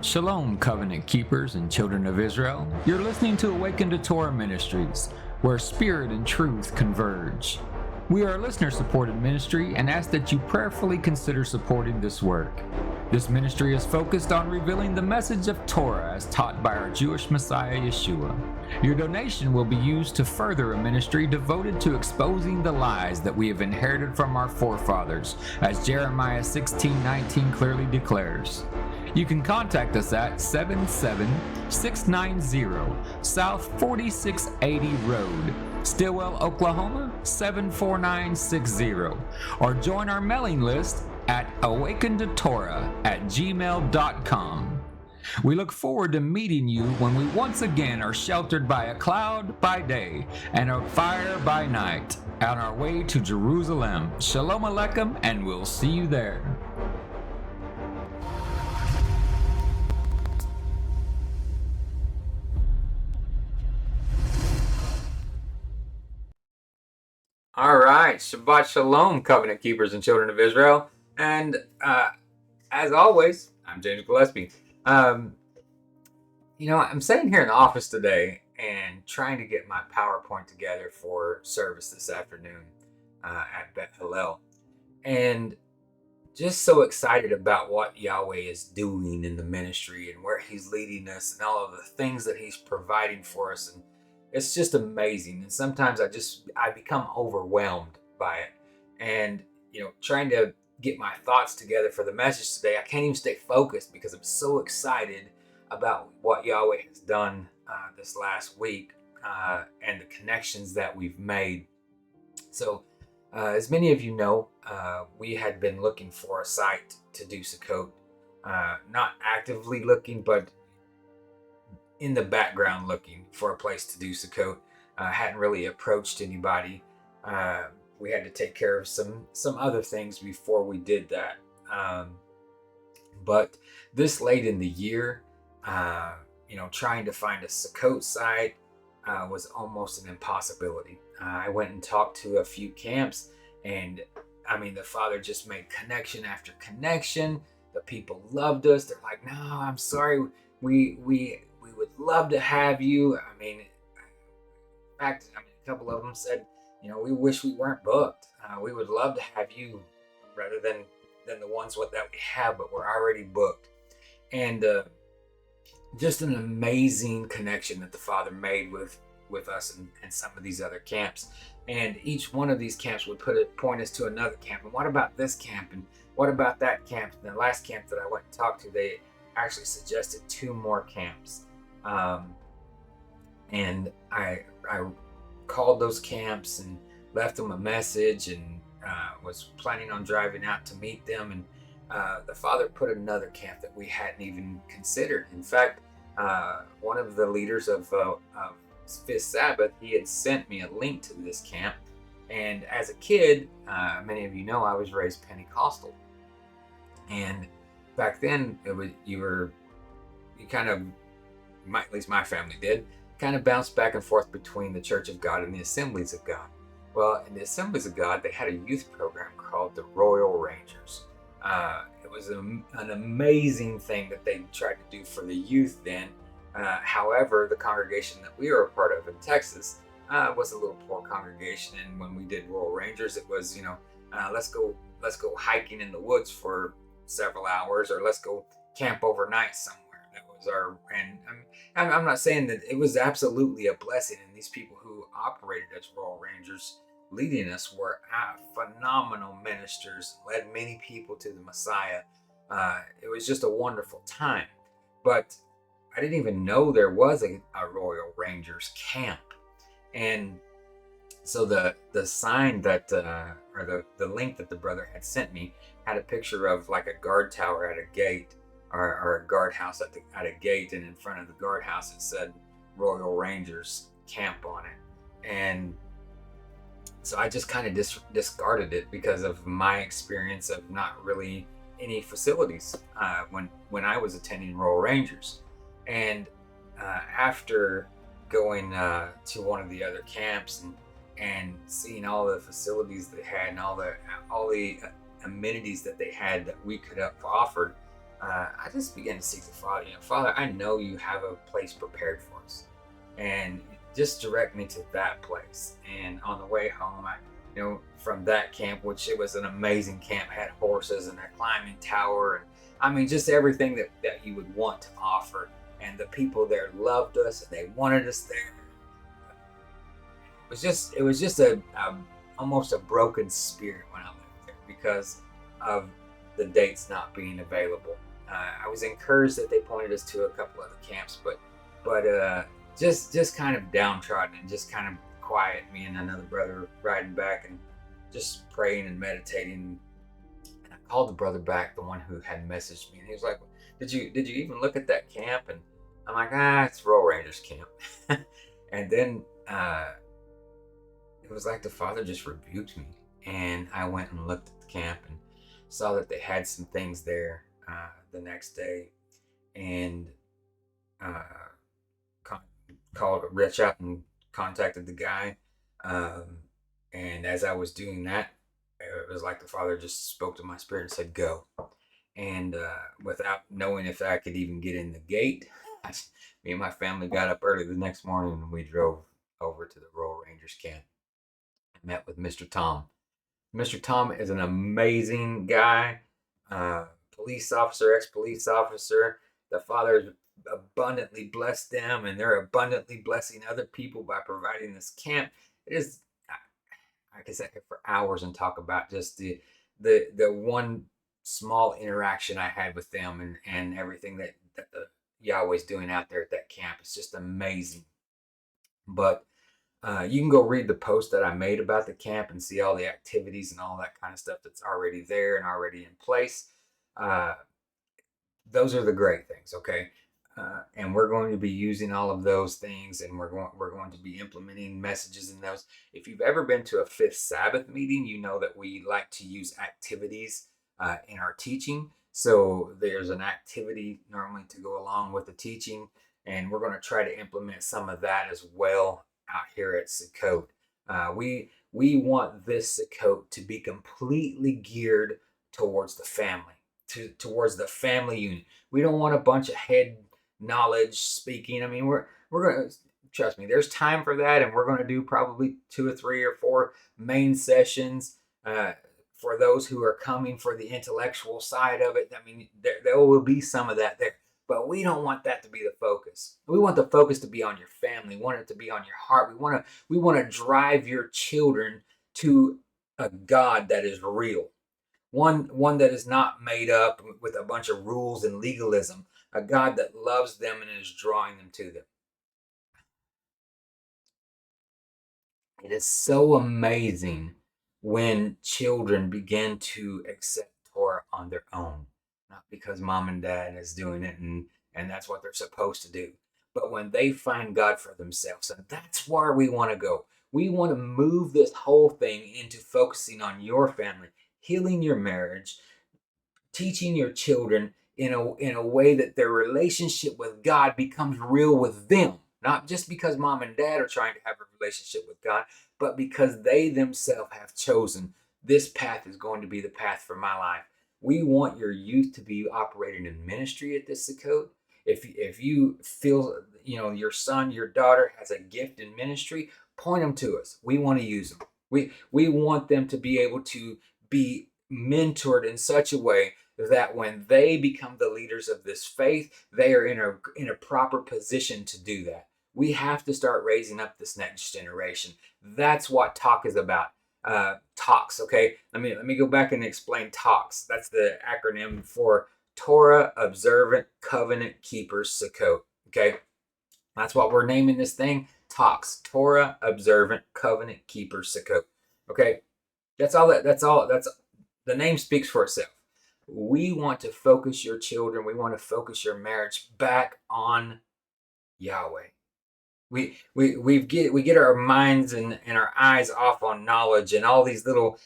Shalom, covenant keepers and children of Israel. You're listening to Awaken to Torah Ministries, where spirit and truth converge. We are a listener-supported ministry and ask that you prayerfully consider supporting this work. This ministry is focused on revealing the message of Torah as taught by our Jewish Messiah, Yeshua. Your donation will be used to further a ministry devoted to exposing the lies that we have inherited from our forefathers, as Jeremiah 16:19 clearly declares. You can contact us at 77690 South 4680 Road, Stillwell, Oklahoma 74960, or join our mailing list at awakentotorah@gmail.com. We look forward to meeting you when we once again are sheltered by a cloud by day and a fire by night on our way to Jerusalem. Shalom Aleichem, and we'll see you there. All right, Shabbat Shalom, covenant keepers and children of Israel. And as always, I'm James Gillespie. I'm sitting here in the office today and trying to get my PowerPoint together for service this afternoon at Beth Hillel. And just so excited about what Yahweh is doing in the ministry and where he's leading us and all of the things that he's providing for us. And it's just amazing. And sometimes I become overwhelmed by it. And, trying to get my thoughts together for the message today, I can't even stay focused because I'm so excited about what Yahweh has done this last week and the connections that we've made. So, as many of you know, we had been looking for a site to do Sukkot. Not actively looking, but in the background looking for a place to do Sukkot. Hadn't really approached anybody. We had to take care of some other things before we did that. But this late in the year, trying to find a Sukkot site was almost an impossibility. I went and talked to a few camps, and the Father just made connection after connection. The people loved us. They're like, "No, I'm sorry. We would love to have you." In fact, a couple of them said, "We wish we weren't booked. We would love to have you rather than the ones that we have, but we're already booked." And just an amazing connection that the Father made with us and some of these other camps. And each one of these camps would point us to another camp. And what about this camp? And what about that camp? And the last camp that I went and talked to, they actually suggested 2 more camps. And I called those camps and left them a message and was planning on driving out to meet them. And the Father put another camp that we hadn't even considered. In fact, one of the leaders of Fifth Sabbath, he had sent me a link to this camp. And as a kid, many of you know, I was raised Pentecostal. And back then, at least my family did, kind of bounced back and forth between the Church of God and the Assemblies of God. Well, in the Assemblies of God, they had a youth program called the Royal Rangers. It was an amazing thing that they tried to do for the youth then. However, the congregation that we were a part of in Texas was a little poor congregation, and when we did Royal Rangers, it was let's go hiking in the woods for several hours, or let's go camp overnight somewhere. That was I'm not saying that it was absolutely a blessing, and these people who operated as Royal Rangers leading us were phenomenal ministers, led many people to the Messiah. It was just a wonderful time. But I didn't even know there was a Royal Rangers camp. And so the sign that, or the link that the brother had sent me had a picture of like a guard tower at a gate, or a guardhouse at a gate, and in front of the guardhouse it said Royal Rangers camp on it. And so I just kind of discarded it because of my experience of not really any facilities when I was attending Royal Rangers. And after going to one of the other camps and seeing all the facilities they had and all the amenities that they had that we could have offered, I just began to seek the Father. Father, I know you have a place prepared for us, and just direct me to that place. And on the way home, from that camp, which it was an amazing camp, had horses and a climbing tower, and I mean, just everything that you would want to offer. And the people there loved us, and they wanted us there. It was just a almost a broken spirit when I left there because of the dates not being available. I was encouraged that they pointed us to a couple other camps, but just kind of downtrodden and just kind of quiet. Me and another brother riding back and just praying and meditating. And I called the brother back, the one who had messaged me, and he was like, "Did you even look at that camp?" And I'm like, it's Royal Rangers camp. And then it was like the Father just rebuked me, and I went and looked at the camp and saw that they had some things there the next day, and uh, reached out and contacted the guy. Um, and as I was doing that, it was like the Father just spoke to my spirit and said, "Go." And without knowing if I could even get in the gate, me and my family got up early the next morning and we drove over to the Royal Rangers camp and met with Mr. Tom. Mr. Tom is an amazing guy, police officer, ex-police officer. The Father abundantly blessed them, and they're abundantly blessing other people by providing this camp. It is, I could sit here for hours and talk about just the one small interaction I had with them and everything that the Yahweh's doing out there at that camp. It's just amazing. But you can go read the post that I made about the camp and see all the activities and all that kind of stuff that's already there and already in place. Uh, those are the great things, okay? And we're going to be using all of those things, and we're going to be implementing messages in those. If you've ever been to a Fifth Sabbath meeting, you know that we like to use activities in our teaching. So there's an activity normally to go along with the teaching, and we're going to try to implement some of that as well out here at Sukkot. We want this Sukkot to be completely geared towards the family, towards the family unit. We don't want a bunch of head knowledge speaking. I mean, we're gonna trust me. There's time for that, and we're gonna do probably 2 or 3 or 4 main sessions for those who are coming for the intellectual side of it. I mean, there will be some of that there. But we don't want that to be the focus. We want the focus to be on your family. We want it to be on your heart. We want to drive your children to a God that is real. One that is not made up with a bunch of rules and legalism. A God that loves them and is drawing them to them. It is so amazing when children begin to accept Torah on their own, not because mom and dad is doing it and that's what they're supposed to do, but when they find God for themselves. And that's where we want to go. We want to move this whole thing into focusing on your family, healing your marriage, teaching your children in a way that their relationship with God becomes real with them. Not just because mom and dad are trying to have a relationship with God, but because they themselves have chosen this path is going to be the path for my life. We want your youth to be operating in ministry at this Sukkot. If you feel your son, your daughter has a gift in ministry, point them to us. We want to use them. We want them to be able to be mentored in such a way that when they become the leaders of this faith, they are in a proper position to do that. We have to start raising up this next generation. That's what T.O.C.K is about. T.O.C.S, okay? Let me go back and explain T.O.C.S. That's the acronym for Torah, Observant, Covenant Keepers, Sukkot. Okay? That's what we're naming this thing. T.O.C.S, Torah, Observant, Covenant Keepers, Sukkot. Okay? That's all. That's the name speaks for itself. We want to focus your children. We want to focus your marriage back on Yahweh. We get our minds and our eyes off on knowledge and all these little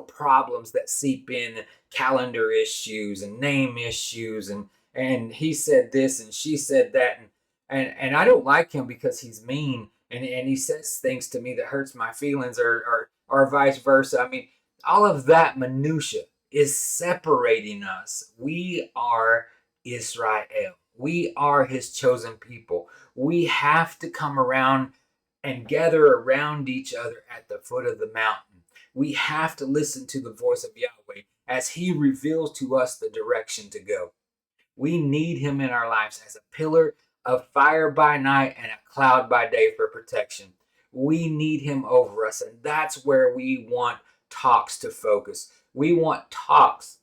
problems that seep in, calendar issues and name issues and he said this and she said that and I don't like him because he's mean and he says things to me that hurts my feelings or vice versa. I mean, all of that minutia is separating us. We are Israel. We are his chosen people. We have to come around and gather around each other at the foot of the mountain. We have to listen to the voice of Yahweh as he reveals to us the direction to go. We need him in our lives as a pillar of fire by night and a cloud by day for protection. We need him over us, and that's where we want T.O.C.K.S to focus. We want T.O.C.K.S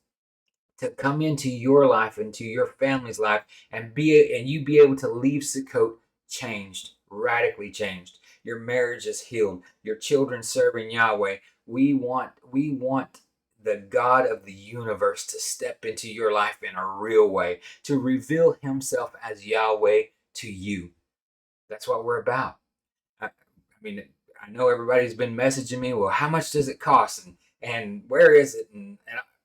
to come into your life, into your family's life, and you be able to leave Sukkot changed, radically changed. Your marriage is healed. Your children serving Yahweh. We want the God of the universe to step into your life in a real way, to reveal himself as Yahweh to you. That's what we're about. I mean, I know everybody's been messaging me, well, how much does it cost? And where is it? And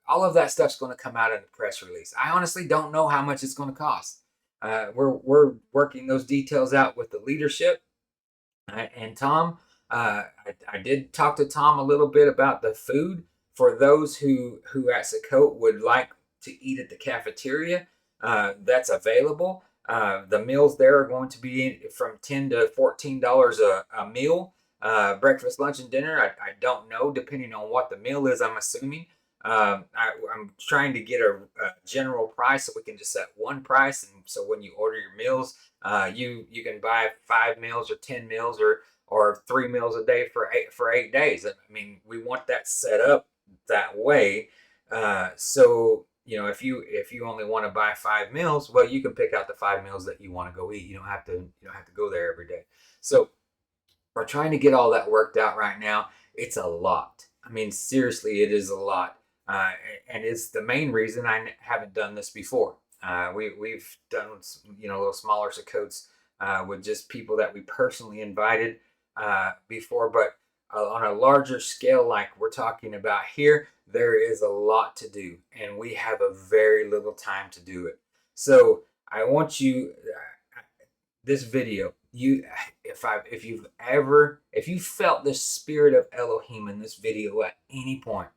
all of that stuff's going to come out in the press release. I honestly don't know how much it's going to cost. We're working those details out with the leadership. And Tom, I did talk to Tom a little bit about the food for those who at Sukkot would like to eat at the cafeteria. That's available. The meals there are going to be from $10 to $14 a meal. Breakfast, lunch, and dinner. I don't know, depending on what the meal is. I'm assuming. I'm trying to get a general price so we can just set one price, and so when you order your meals, you can buy 5 meals or 10 meals or 3 meals a day for 8 days. I mean, we want that set up that way. So if you only want to buy 5 meals, well, you can pick out the 5 meals that you want to go eat. You don't have to go there every day. So we're trying to get all that worked out right now. It's a lot. I mean, seriously, it is a lot. And it's the main reason I haven't done this before. We've done little smaller Sukkots with just people that we personally invited before, but on a larger scale, like we're talking about here, there is a lot to do, and we have a very little time to do it. So I want you, this video, if you felt the spirit of Elohim in this video at any point,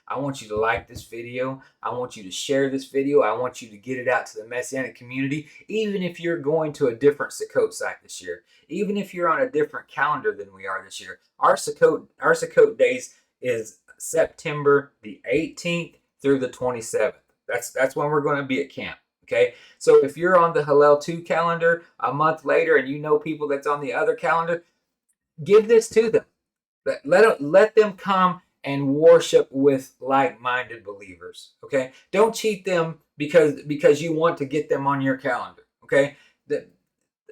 I want you to like this video. I want you to share this video. I want you to get it out to the Messianic community, even if you're going to a different Sukkot site this year, even if you're on a different calendar than we are this year. Our Sukkot days is September the 18th through the 27th. That's when we're going to be at camp. Okay, so if you're on the Hillel 2 calendar a month later and you know people that's on the other calendar, give this to them. Let them come and worship with like-minded believers. Okay, don't cheat them because you want to get them on your calendar. Okay,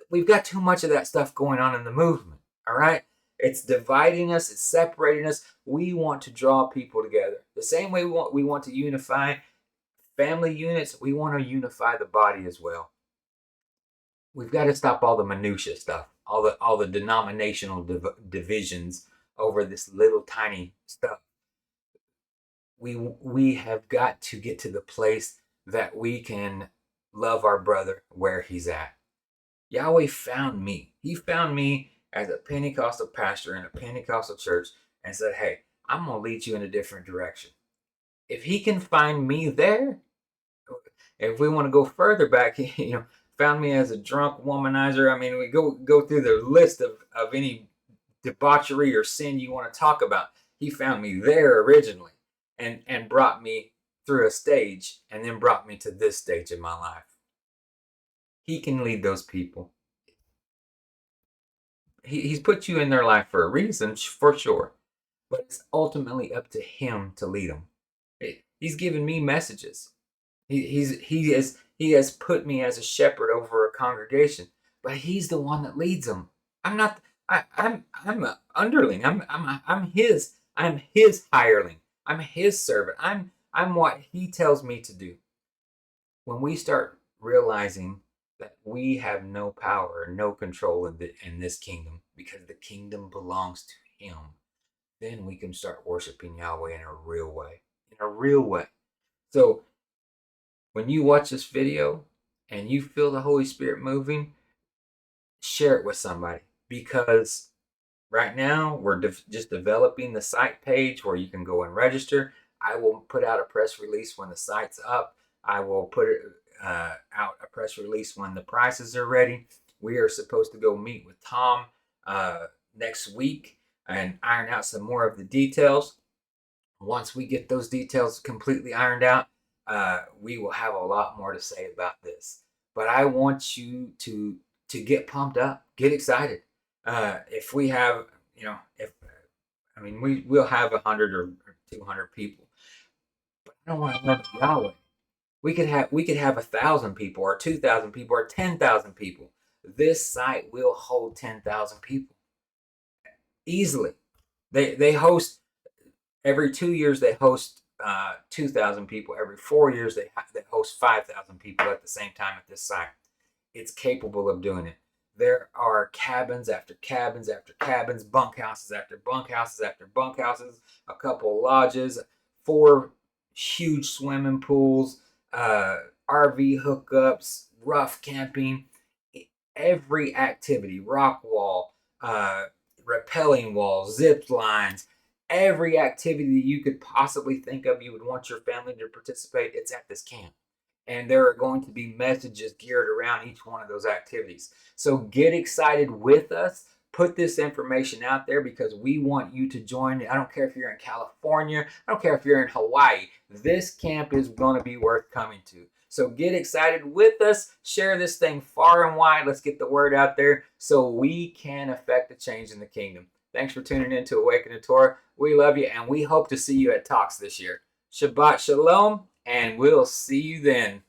we've got too much of that stuff going on in the movement. All right, it's dividing us, it's separating us. We want to draw people together the same way we want to unify family units. We want to unify the body as well. We've got to stop all the minutia stuff, all the denominational divisions over this little tiny stuff. We have got to get to the place that we can love our brother where he's at. Yahweh found me. He found me as a Pentecostal pastor in a Pentecostal church and said, hey, I'm going to lead you in a different direction. If he can find me there, if we want to go further back, found me as a drunk womanizer. I mean, we go through the list of any debauchery or sin you want to talk about. He found me there originally and brought me through a stage and then brought me to this stage in my life. He can lead those people. He's put you in their life for a reason, for sure, but it's ultimately up to him to lead them. He's given me messages. He has put me as a shepherd over a congregation, but he's the one that leads them. I'm not. I'm an underling. I'm his hireling. I'm his servant. I'm what he tells me to do. When we start realizing that we have no power and no control in this kingdom because the kingdom belongs to him, then we can start worshiping Yahweh in a real way. In a real way. So when you watch this video and you feel the Holy Spirit moving, share it with somebody, because right now we're just developing the site page where you can go and register. I will put out a press release when the site's up. I will put out a press release when the prices are ready. We are supposed to go meet with Tom next week and iron out some more of the details. Once we get those details completely ironed out, we will have a lot more to say about this. But I want you to get pumped up, get excited. If we have, if I mean, we'll have 100 or 200 people, but I don't want to limit Yahweh. We could have 1,000 people, or 2,000 people, or 10,000 people. This site will hold 10,000 people easily. They host every 2 years. They host 2,000 people. Every 4 years, they host 5,000 people at the same time at this site. It's capable of doing it. There are cabins after cabins after cabins, bunkhouses after bunkhouses after bunkhouses, a couple lodges, 4 huge swimming pools, RV hookups, rough camping, every activity, rock wall, rappelling walls, zip lines, every activity that you could possibly think of you would want your family to participate, it's at this camp. And there are going to be messages geared around each one of those activities. So get excited with us. Put this information out there because we want you to join. I don't care if you're in California. I don't care if you're in Hawaii. This camp is going to be worth coming to. So get excited with us. Share this thing far and wide. Let's get the word out there so we can affect the change in the kingdom. Thanks for tuning in to Awaken to Torah. We love you, and we hope to see you at T.O.C.K.S this year. Shabbat Shalom, and we'll see you then.